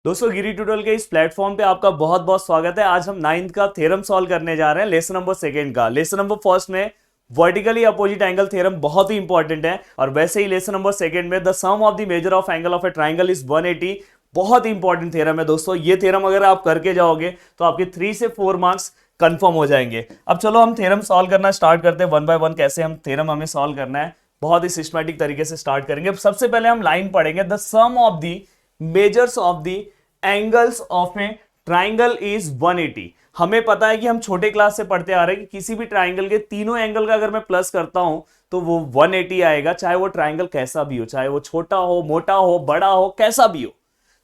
दोस्तों गिरी ट्यूटोरियल के इस प्लेटफॉर्म पे आपका बहुत बहुत स्वागत है। आज हम नाइन्थ का थ्योरम सॉल्व करने जा रहे हैं, लेसन नंबर सेकंड का। लेसन नंबर फर्स्ट में वर्टिकली अपोजिट एंगल थ्योरम बहुत ही इंपॉर्टेंट है, और वैसे ही लेसन नंबर सेकंड में the sum of the measure of angle of a triangle is 180 बहुत ही इंपॉर्टेंट थ्योरम है। दोस्तों ये थ्योरम अगर आप करके जाओगे तो आपके 3 से 4 मार्क्स कंफर्म हो जाएंगे। अब चलो हम थ्योरम सॉल्व करना स्टार्ट करते हैं वन बाय वन। कैसे हम थ्योरम हमें सॉल्व करना है, बहुत ही सिस्टमैटिक तरीके से स्टार्ट करेंगे। सबसे पहले हम लाइन पढ़ेंगे, the sum of the measures of the angles of a triangle is 180। हमें पता है कि हम छोटे क्लास से पढ़ते आ रहे हैं कि किसी भी ट्राइंगल के तीनों एंगल का अगर मैं प्लस करता हूं तो वो 180 आएगा, चाहे वो ट्राइंगल कैसा भी हो, चाहे वो छोटा हो, मोटा हो, बड़ा हो, कैसा भी हो।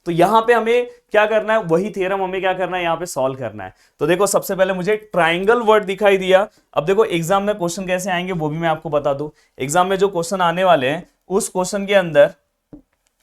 तो यहां पे हमें क्या करना है, वही थ्योरम हमें क्या करना है, यहां पे सॉल्व करना है। तो देखो सबसे पहले मुझे ट्राइंगल वर्ड दिखाई दिया। अब देखो एग्जाम में क्वेश्चन कैसे आएंगे वो भी मैं आपको बता दूं। एग्जाम में जो क्वेश्चन आने वाले हैं उस क्वेश्चन के अंदर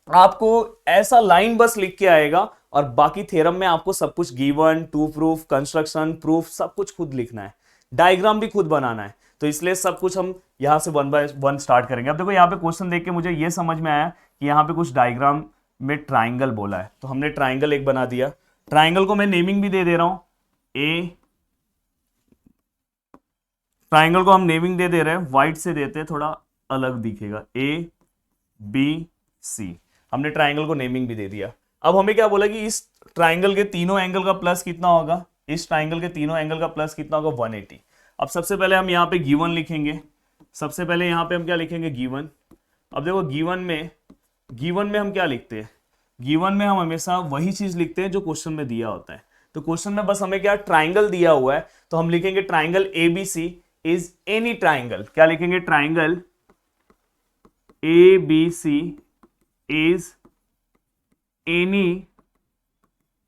आपको ऐसा लाइन बस लिख के आएगा, और बाकी थ्योरम में आपको सब कुछ given, to proof, construction, proof सब कुछ खुद लिखना है, डायग्राम भी खुद बनाना है। तो इसलिए सब कुछ हम यहां से वन बाय वन स्टार्ट करेंगे। अब देखो यहाँ पे क्वेश्चन देख के मुझे ये समझ में आया कि यहाँ पे कुछ डायग्राम में ट्राइंगल बोला है, तो हमने ट्राइंगल एक बना दिया। ट्राइंगल को मैं नेमिंग भी दे दे रहा हूं ए। ट्राइंगल को हम नेमिंग दे रहे हैं, व्हाइट से देते हैं, थोड़ा अलग दिखेगा, ए बी सी। हमने ट्राइंगल को नेमिंग भी दे दिया। अब हमें क्या बोला कि इस ट्राइंगल के तीनों एंगल का प्लस कितना होगा, इस ट्राइंगल के तीनों एंगल का प्लस कितना होगा, 180। अब सबसे पहले हम यहाँ पे गिवन लिखेंगे। सबसे पहले यहाँ पे हम क्या लिखेंगे, गिवन। अब देखो गिवन में हम क्या लिखते हैं, गिवन में हम हमेशा वही चीज लिखते हैं जो क्वेश्चन में दिया होता है। तो क्वेश्चन में बस हमें क्या ट्राइंगल दिया हुआ है, तो हम लिखेंगे triangle ABC is any triangle. क्या लिखेंगे, triangle ABC is any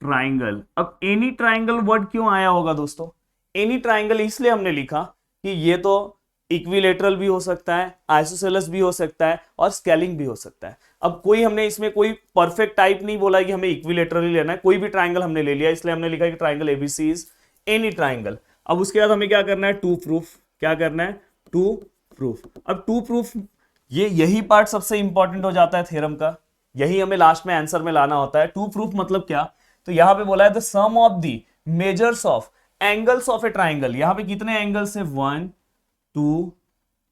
triangle. अब एनी ट्राइंगल वर्ड क्यों आया होगा दोस्तों, एनी ट्राइंगल इसलिए हमने लिखा कि ये तो इक्विलेटरल भी हो सकता है, आइसोसेलेस भी हो सकता है, और स्केलिंग भी हो सकता है। अब कोई हमने इसमें कोई परफेक्ट टाइप नहीं बोला कि हमें इक्विलेटरल ही लेना है, कोई भी ट्राइंगल हमने ले लिया, इसलिए हमने लिखा कि triangle ABC is any triangle. अब उसके बाद हमें क्या करना है, टू प्रूफ। क्या करना है, टू प्रूफ। अब टू प्रूफ यही पार्ट सबसे इंपॉर्टेंट हो जाता है थ्योरम का, यही हमें लास्ट में आंसर में लाना होता है। टू प्रूफ मतलब क्या, तो यहां पे बोला है the sum of the measures of angles of a triangle. यहां पे कितने एंगल्स है, 1 2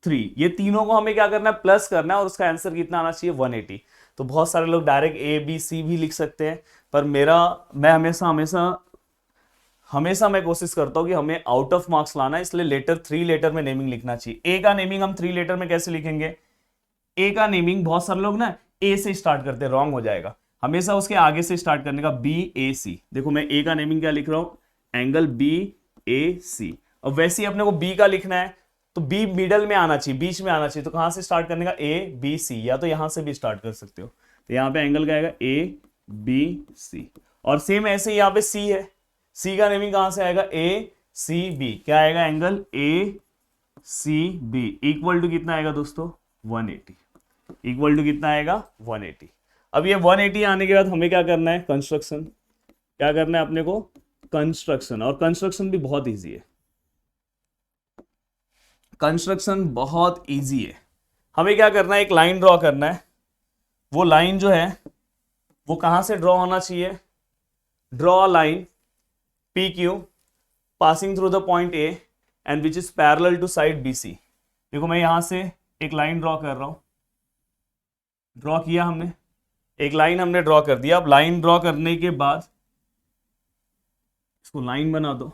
3, ये तीनों को हमें क्या करना है, प्लस करना है, और उसका आंसर कितना आना चाहिए, 180। तो बहुत सारे लोग डायरेक्ट ए बी सी भी लिख सकते हैं, पर मैं हमेशा हमेशा हमेशा मैं कोशिश करता हूं कि हमें आउट ऑफ मार्क्स लाना है, इसलिए लेटर 3 लेटर में नेमिंग लिखना चाहिए। ए का नेमिंग हम 3 लेटर में कैसे लिखेंगे, ए का नेमिंग बहुत सारे लोग ना ए से स्टार्ट करते हैं, रॉन्ग हो जाएगा। हमेशा उसके आगे से स्टार्ट करने का, बी ए सी। देखो मैं ए का नेमिंग क्या लिख रहा हूं, एंगल बी ए सी। और वैसे ही अपने को बी का लिखना है तो बी मिडल में आना चाहिए, बीच में आना चाहिए। तो कहां से स्टार्ट करने का, ए बी सी, या तो यहां से भी स्टार्ट कर सकते हो। तो यहां पे एंगल क्या आएगा, ए बी सी। और सेम ऐसे ही यहां पे सी है, सी का नेमिंग कहां से आएगा, ए सी बी। क्या आएगा, angle A C B equal to कितना आएगा दोस्तों, 180। इक्वल टू कितना आएगा, 180। अब ये 180 आने के बाद हमें क्या करना है, कंस्ट्रक्शन। क्या करना है अपने को, कंस्ट्रक्शन। और कंस्ट्रक्शन भी बहुत इजी है, कंस्ट्रक्शन बहुत इजी है। हमें क्या करना है, एक लाइन ड्रॉ करना है। वो लाइन जो है वो कहां से ड्रॉ होना चाहिए, draw a line P Q passing through the point A and which is parallel to side B C. देखो मैं यहां से एक लाइन ड्रॉ कर रहा हूं, ड्रॉ किया हमने, एक लाइन हमने ड्रॉ कर दिया। अब लाइन ड्रॉ करने के बाद इसको लाइन बना दो,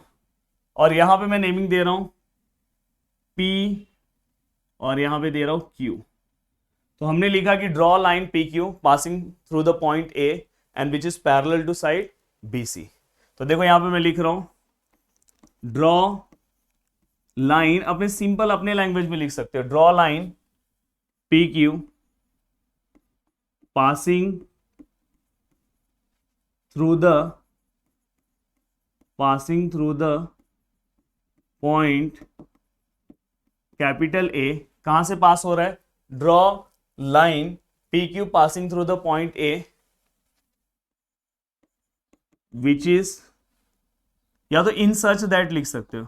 और यहां पे मैं नेमिंग दे रहा हूं P, और यहां पे दे रहा हूं Q। तो हमने लिखा कि draw line P Q passing through the point A and which is parallel to side B C. तो देखो यहां पे मैं लिख रहा हूं ड्रॉ लाइन, अपने सिंपल अपने लैंग्वेज में लिख सकते हो, draw line P Q passing through the point capital A. कहां से पास हो रहा है, draw line P Q passing through the point A which is, या तो इन सच दैट लिख सकते हो,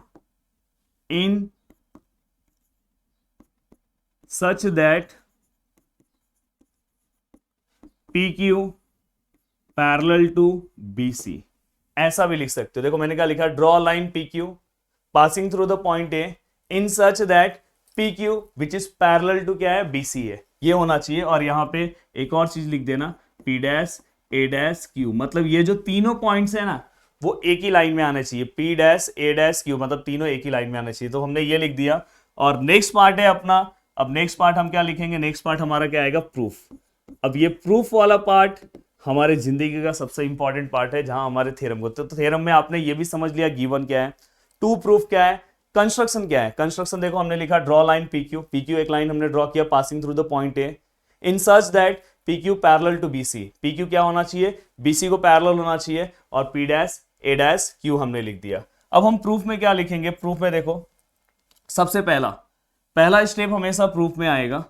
in such that P Q parallel to BC, ऐसा भी लिख सकते हो। देखो मैंने क्या लिखा, draw line PQ passing through the point A in such that PQ which is parallel to क्या है, BC है, ये होना चाहिए। और यहाँ पे एक और चीज लिख देना, P dash A dash Q, मतलब ये जो तीनों पॉइंट्स है ना वो एक ही लाइन में आने चाहिए, P dash A dash Q, मतलब तीनों एक ही लाइन में आने चाहिए। तो हमने ये लिख दिया। और नेक्स्ट पार्ट है अपना, अब नेक्स्ट पार्ट हम क्या लिखेंगे, नेक्स्ट पार्ट हमारा क्या आएगा, प्रूफ। अब ये प्रूफ वाला पार्ट हमारे जिंदगी का सबसे इंपॉर्टेंट पार्ट है, जहां हमारे थ्योरम को, तो थ्योरम में आपने ये भी समझ लिया गिवन क्या है, टू प्रूफ क्या है, कंस्ट्रक्शन क्या है। कंस्ट्रक्शन देखो हमने लिखा ड्रॉ लाइन PQ, PQ एक लाइन हमने ड्रॉ किया passing through the point A in such that PQ parallel to BC, PQ क्या होना चाहिए, BC को पैरेलल होना चाहिए, और P dash A dash Q हमने लिख दिया। अब हम प्रूफ में क्या लिखेंगे, प्रूफ में देखो सबसे पहला स्टेप हमेशा प्रूफ में आएगा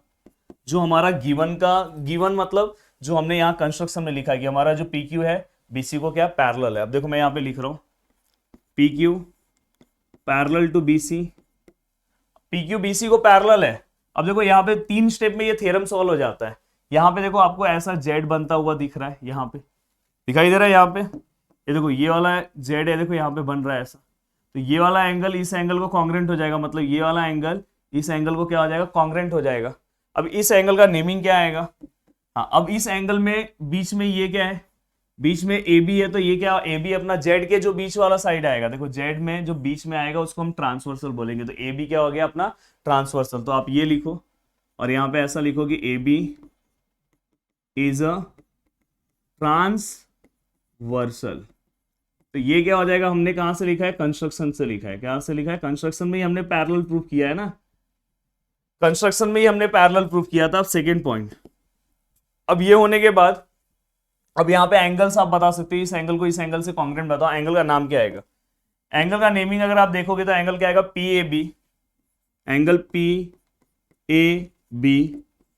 जो हमारा गिवन का, गिवन मतलब जो हमने यहाँ कंस्ट्रक्शन में लिखा कि हमारा जो PQ है BC को क्या पैरेलल है। अब देखो मैं यहाँ पे लिख रहा हूं PQ parallel to BC, PQ BC को पैरेलल है। अब देखो यहाँ पे 3 स्टेप में ये थ्योरम सॉल्व हो जाता है। यहाँ पे देखो आपको ऐसा Z बनता हुआ दिख रहा है, यहाँ पे दिखाई दे रहा है, यहाँ पे ये देखो ये वाला Z है, देखो यहाँ पे बन रहा है ऐसा, तो ये वाला एंगल इस एंगल को कॉन्ग्रेंट हो जाएगा, मतलब ये वाला एंगल इस एंगल को क्या हो जाएगा, कॉन्ग्रेंट हो जाएगा। अब इस एंगल का नेमिंग क्या आएगा, हाँ अब इस एंगल में बीच में ये क्या है, बीच में AB है, तो ये क्या, AB अपना Z के जो बीच वाला साइड आएगा, देखो Z में जो बीच में आएगा उसको हम ट्रांसवर्सल बोलेंगे, तो AB क्या हो गया अपना ट्रांसवर्सल। तो आप ये लिखो और यहाँ पे ऐसा लिखो कि AB इज अ ट्रांसवर्सल। तो ये क्या हो जाएगा, हमने कहां से लिखा है, कंस्ट्रक्शन से लिखा है। क्या से लिखा है, कंस्ट्रक्शन में ही हमने पैरेलल प्रूफ किया है ना, कंस्ट्रक्शन में ही हमने पैरेलल प्रूफ किया था। अब सेकेंड पॉइंट, अब ये होने के बाद अब यहाँ पे एंगल्स आप बता सकते हो, इस एंगल को इस एंगल से कॉन्ग्रेंट बताओ, एंगल का नाम क्या आएगा, एंगल का नेमिंग अगर आप देखोगे तो एंगल क्या आएगा, PAB, angle PAB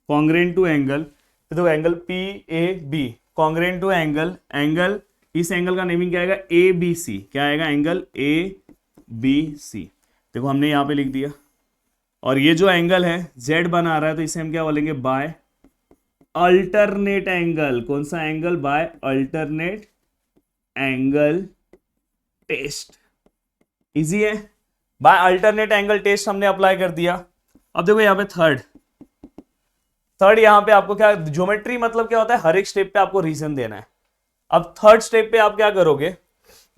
congruent to angle, तो angle PAB congruent to angle, angle इस एंगल का नेमिंग क्या आएगा, ABC, क्या आएगा, एंगल ABC। देखो हमने यहाँ पे लिख दिया। और ये जो एंगल है Z बना रहा है, तो इसे हम क्या बोलेंगे, बाय अल्टरनेट एंगल। कौन सा angle, by alternate angle test. Easy है, बाय अल्टरनेट एंगल टेस्ट हमने अप्लाई कर दिया। अब देखो यहाँ पे थर्ड यहाँ पे आपको क्या, ज्योमेट्री मतलब क्या होता है, हर एक स्टेप पे आपको रीजन देना है। अब थर्ड स्टेप पे आप क्या करोगे,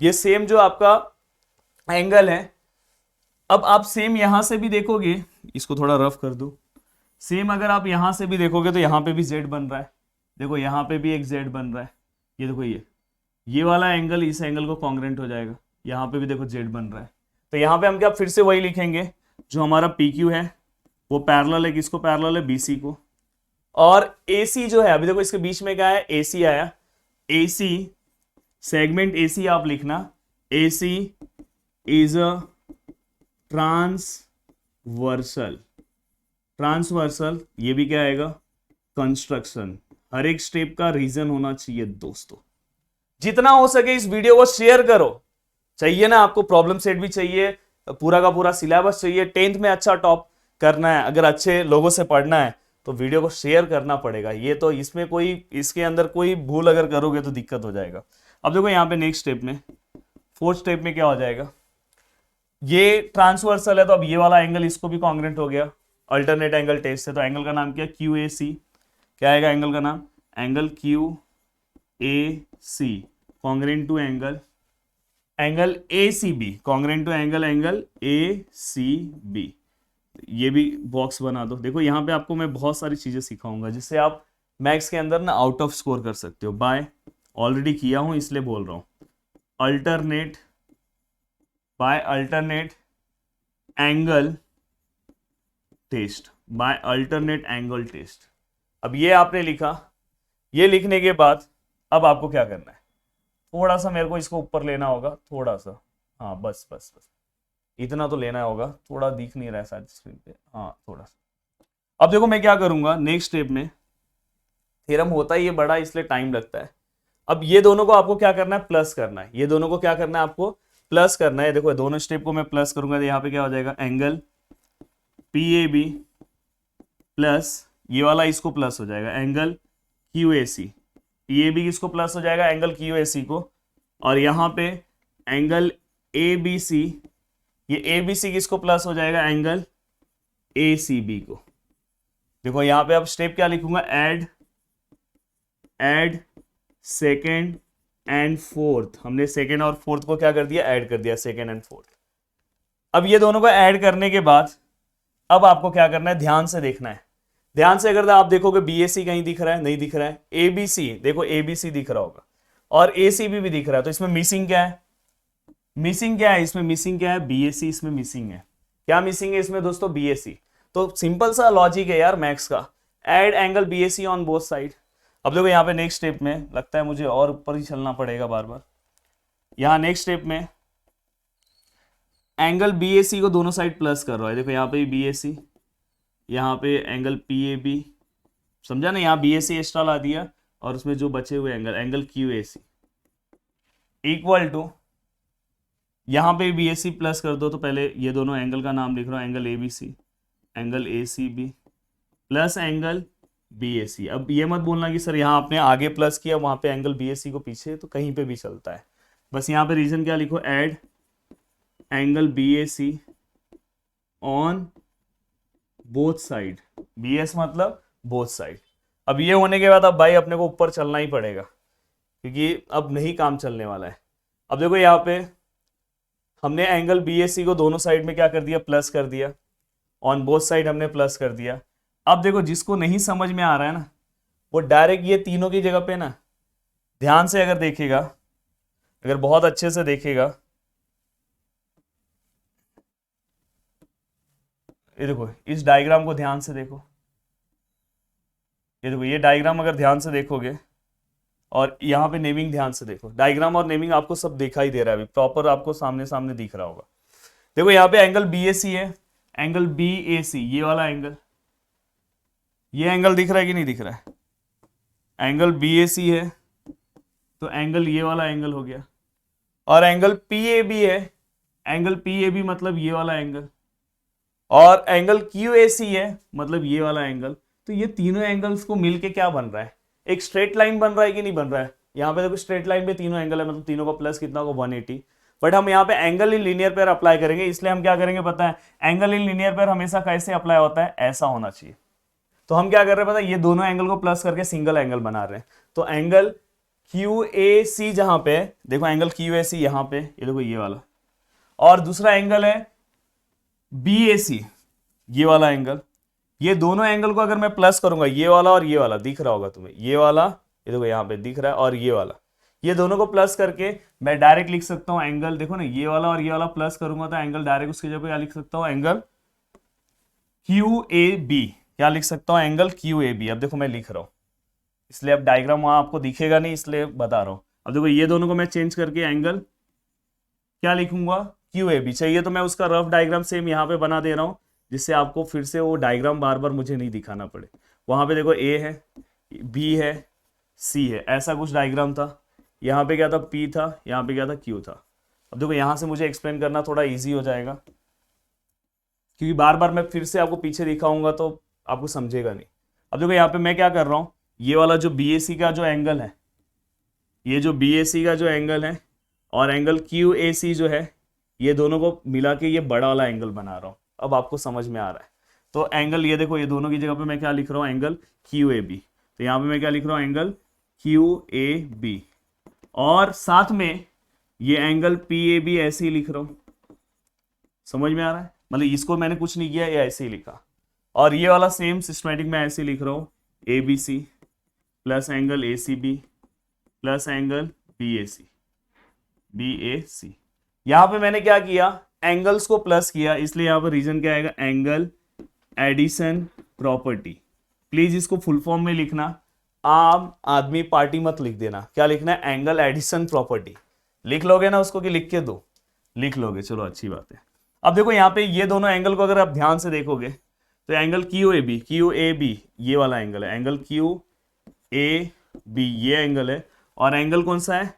ये सेम जो आपका एंगल है, अब आप सेम यहां से भी देखोगे, इसको थोड़ा रफ कर दो, सेम अगर आप यहां से भी देखोगे तो यहां पे भी Z बन रहा है, देखो यहां पे भी एक Z बन रहा है, ये देखो ये वाला एंगल इस एंगल को कॉन्ग्रेंट हो जाएगा, यहां पे भी देखो Z बन रहा है। तो यहां पे हम क्या फिर से वही लिखेंगे, जो हमारा PQ है वो पैरेलल है, किसको पैरेलल है, BC को। और AC जो है, अभी देखो इसके बीच में क्या है, AC आया, AC सेगमेंट AC आप लिखना, AC इज अ ट्रांसवर्सल, ये भी क्या आएगा, कंस्ट्रक्शन। हर एक स्टेप का रीजन होना चाहिए दोस्तों। जितना हो सके इस वीडियो को शेयर करो, चाहिए ना आपको, प्रॉब्लम सेट भी चाहिए, पूरा का पूरा सिलेबस चाहिए, 10th में अच्छा टॉप करना है, अगर अच्छे लोगों से पढ़ना है तो वीडियो को शेयर करना पड़ेगा। ये तो इसमें कोई, इसके अंदर कोई भूल अगर करोगे तो दिक्कत हो जाएगा। अब देखो यहाँ पे नेक्स्ट स्टेप में, फोर्थ स्टेप में क्या हो जाएगा, ये ट्रांसवर्सल है, तो अब ये वाला एंगल इसको भी कॉन्ग्रेंट हो गया अल्टरनेट एंगल टेस्ट से। तो एंगल का नाम क्या, QAC, क्या आएगा एंगल का नाम, angle QAC congruent to angle ACB, congruent to angle ACB। ये भी बॉक्स बना दो। देखो यहाँ पे आपको मैं बहुत सारी चीजें सिखाऊंगा जिससे आप मैथ्स के अंदर ना आउट ऑफ स्कोर कर सकते हो। बाय ऑलरेडी किया हूं इसलिए बोल रहा हूं, by alternate angle test, by alternate angle test. अब ये आपने लिखा, ये लिखने के बाद अब आपको क्या करना है, थोड़ा सा मेरे को इसको ऊपर लेना होगा, थोड़ा सा, हाँ बस इतना तो लेना होगा, थोड़ा दिख नहीं रहा है शायद स्क्रीन पे, हाँ थोड़ा सा। अब देखो मैं क्या करूंगा, नेक्स्ट स्टेप में थ्योरम होता ही ये बड़ा इसलिए टाइम लगता है। अब ये दोनों को आपको क्या करना है, प्लस करना है, ये दोनों को क्या करना है, आपको प्लस करना है। देखो दोनों स्टेप को मैं प्लस करूंगा तो यहाँ पे क्या हो जाएगा, एंगल PAB प्लस ये वाला इसको प्लस हो जाएगा, एंगल QAC ये भी किसको प्लस हो जाएगा, एंगल क्यू ए सी को, और यहाँ पे एंगल ए बी सी, ये ए बी सी किसको प्लस हो जाएगा, एंगल ए सी बी को। देखो यहाँ पे अब स्टेप क्या लिखूंगा, ऐड सेकेंड एंड फोर्थ। हमने सेकेंड और फोर्थ को क्या कर दिया, ऐड कर दिया, सेकेंड एंड फोर्थ। अब ये दोनों को ऐड करने के बाद अब आपको क्या करना है, ध्यान से देखना है। ध्यान से अगर आप देखोगे बी ए सी कहीं दिख रहा है, नहीं दिख रहा है। ए बी सी, देखो ए बी सी दिख रहा होगा और ए सी बी भी दिख रहा है, तो इसमें मिसिंग क्या है, मिसिंग क्या है, इसमें मिसिंग क्या है, बी ए सी इसमें मिसिंग है। क्या मिसिंग है इसमें दोस्तों, बी ए सी। तो सिंपल सा लॉजिक है यार मैथ्स का, add angle B A C on both side. अब देखो यहाँ पे नेक्स्ट स्टेप में लगता है मुझे और ऊपर ही चलना पड़ेगा बार बार। यहाँ नेक्स्ट स्टेप में एंगल बी ए सी को दोनों साइड प्लस कर रहा है। देखो यहाँ पे बी ए सी, यहाँ पे एंगल पी ए बी, समझा ना, यहाँ बी ए सी एक्स्ट्रा ला दिया और उसमें जो बचे हुए angle Q A C equal to, यहाँ पे बी ए सी प्लस कर दो। तो पहले ये दोनों एंगल का नाम लिख रहा हूँ, angle A B C, angle A C B plus angle B A C. अब ये मत बोलना कि सर यहाँ आपने आगे प्लस किया वहाँ पे एंगल बी ए सी को पीछे, तो कहीं पे भी चलता है। बस यहाँ पे रीजन क्या लिखो, add angle B A C on both side, B S मतलब बोथ साइड। अब ये होने के बाद अब भाई अपने को ऊपर चलना ही पड़ेगा, क्योंकि अब नहीं काम चलने वाला है। अब देखो यहाँ पे हमने एंगल बी ए सी को दोनों साइड में क्या कर दिया, प्लस कर दिया, ऑन बोथ साइड हमने प्लस कर दिया। अब देखो जिसको नहीं समझ में आ रहा है ना, वो डायरेक्ट ये तीनों की जगह पे ना ध्यान से अगर देखेगा, अगर बहुत अच्छे से देखेगा, ये देखो इस डायग्राम को ध्यान से देखो, ये देखो ये डायग्राम अगर ध्यान से देखोगे और यहाँ पे नेमिंग ध्यान से देखो, डायग्राम और नेमिंग आपको सब देखा ही दे रहा है, अभी प्रॉपर आपको सामने सामने दिख रहा होगा। देखो यहाँ पे एंगल बी ए सी है, एंगल बी ए सी, ये वाला एंगल, ये एंगल दिख रहा है कि नहीं दिख रहा है, एंगल बी ए सी है तो एंगल ये वाला एंगल हो गया, और एंगल पी ए बी है, एंगल पी ए बी मतलब ये वाला एंगल, और एंगल क्यू ए सी है मतलब ये वाला एंगल। तो ये तीनों एंगल्स को मिलके क्या बन रहा है, एक स्ट्रेट लाइन बन रहा है कि नहीं बन रहा है। यहाँ पे देखो स्ट्रेट लाइन पे तीनों एंगल है, मतलब तीनों का प्लस कितना होगा, 180। बट हम यहाँ पे angle in linear pair apply करेंगे, इसलिए हम क्या करेंगे पता है, एंगल इन लीनियर पेयर हमेशा कैसे अप्लाई होता है, ऐसा होना चाहिए। तो हम क्या कर रहे हैं पता है, ये दोनों एंगल को प्लस करके सिंगल एंगल बना रहे हैं। तो एंगल क्यू ए सी जहां पे, देखो एंगल क्यू ए सी यहाँ पे, ये देखो ये वाला, और दूसरा एंगल है बी ए सी, ये वाला एंगल। ये दोनों एंगल को अगर मैं प्लस करूंगा, ये वाला और ये वाला दिख रहा होगा तुम्हें, ये वाला ये देखो यहाँ पे दिख रहा है, और ये वाला, ये दोनों को प्लस करके मैं डायरेक्ट लिख सकता हूँ एंगल, देखो ना ये वाला और ये वाला प्लस करूंगा तो एंगल डायरेक्ट उसकी जगह क्या लिख सकता हूँ, एंगल क्यू ए बी। क्या लिख सकता हूँ, एंगल क्यू ए बी। अब देखो मैं लिख रहा हूँ, इसलिए अब डायग्राम वहां आपको दिखेगा नहीं, इसलिए बता रहा हूँ। अब देखो ये दोनों को मैं चेंज करके एंगल क्या लिखूंगा, क्यू ए बी। चाहिए तो मैं उसका रफ डायग्राम सेम यहाँ पे बना दे रहा हूँ, जिससे आपको फिर से वो डायग्राम बार बार मुझे नहीं दिखाना पड़े। वहां पे देखो ए है, बी है, सी है, ऐसा कुछ डायग्राम था। यहाँ पे क्या था, पी था, यहाँ पे क्या था, क्यू था। अब देखो यहाँ से मुझे एक्सप्लेन करना थोड़ा ईजी हो जाएगा, क्योंकि बार बार मैं फिर से आपको पीछे दिखाऊंगा तो आपको समझेगा नहीं। अब देखो यहाँ पे मैं क्या कर रहा हूँ, ये वाला जो बी ए सी का जो एंगल है, ये जो बी ए सी का जो एंगल है और एंगल क्यू ए सी जो है, ये दोनों को मिला के ये बड़ा वाला एंगल बना रहा हूँ। अब आपको समझ में आ रहा है। तो एंगल ये देखो, ये दोनों की जगह पे मैं क्या लिख रहा हूँ, एंगल क्यू ए बी। तो यहाँ पे मैं क्या लिख रहा हूँ, एंगल क्यू ए बी, और साथ में ये एंगल पी ए बी ऐसे ही लिख रहा हूँ। समझ में आ रहा है, मतलब इसको मैंने कुछ नहीं किया, ये ऐसे ही लिखा। और ये वाला सेम सिस्टमेटिक में ऐसे लिख रहा हूँ, A B C plus angle A C B plus angle B A C, B A C. यहाँ पे मैंने क्या किया, एंगल्स को प्लस किया, इसलिए यहाँ पर रीजन क्या आएगा, एंगल एडिशन प्रॉपर्टी। प्लीज इसको फुल फॉर्म में लिखना, आम आदमी पार्टी मत लिख देना। क्या लिखना है, एंगल एडिशन प्रॉपर्टी। लिख लोगे ना उसको कि लिख के दो, लिख लोगे, चलो अच्छी बात है। अब देखो यहाँ पे ये दोनों एंगल को अगर आप ध्यान से देखोगे तो एंगल क्यू ए बी ये वाला एंगल है, एंगल क्यू ए बी ये एंगल है, और एंगल कौन सा है,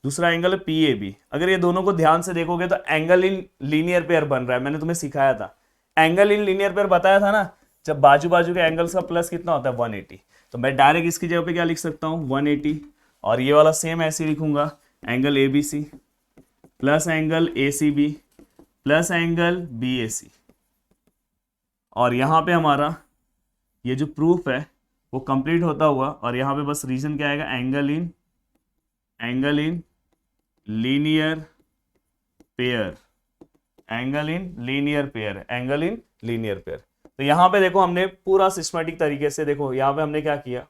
दूसरा एंगल है पी ए बी। अगर ये दोनों को ध्यान से देखोगे तो एंगल इन लीनियर पेयर बन रहा है। मैंने तुम्हें सिखाया था, एंगल इन लीनियर पेयर बताया था ना, जब बाजू बाजू के एंगल्स का प्लस कितना होता है, 180। तो मैं डायरेक्ट इसकी जगह पे क्या लिख सकता हूँ 180, और ये वाला सेम ऐसे लिखूंगा, angle ABC plus angle ACB plus angle BAC। और यहाँ पे हमारा ये जो प्रूफ है वो कंप्लीट होता हुआ, और यहाँ पे बस रीजन क्या आएगा, angle in linear pair, angle in linear pair. तो यहाँ पे देखो हमने पूरा सिस्टमैटिक तरीके से, देखो यहाँ पे हमने क्या किया,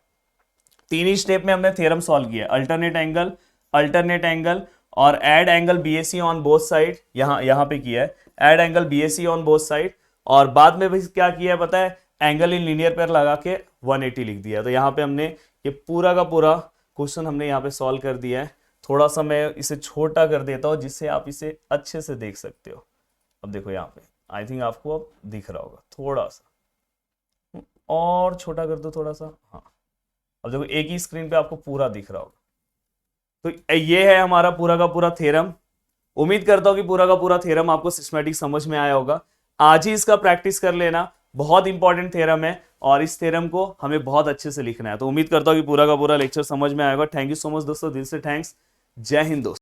3 ही स्टेप में हमने थ्योरम सॉल्व किया, अल्टरनेट एंगल और add angle BAC on both side, यहाँ पे किया है add angle BAC on both side, और बाद में भी क्या किया है पता है, एंगल इन लीनियर पेयर लगा के 180 लिख दिया। तो यहाँ पे हमने ये पूरा का पूरा क्वेश्चन हमने यहाँ पे सॉल्व कर दिया है। थोड़ा सा मैं इसे छोटा कर देता हूँ जिससे आप इसे अच्छे से देख सकते हो। अब देखो यहाँ पे आई थिंक आपको अब दिख रहा होगा, थोड़ा सा और छोटा कर दो थोड़ा सा, हाँ अब देखो एक ही स्क्रीन पे आपको पूरा दिख रहा होगा। तो ये है हमारा पूरा का पूरा थ्योरम। उम्मीद करता हूँ कि पूरा का पूरा थ्योरम आपको सिस्टमैटिक समझ में आया होगा। आज ही इसका प्रैक्टिस कर लेना, बहुत इंपॉर्टेंट थ्योरम है और इस थ्योरम को हमें बहुत अच्छे से लिखना है। तो उम्मीद करता हूँ कि पूरा का पूरा लेक्चर समझ में आएगा। थैंक यू सो मच दोस्तों, दिल से थैंक्स। जय हिंद दोस्तों।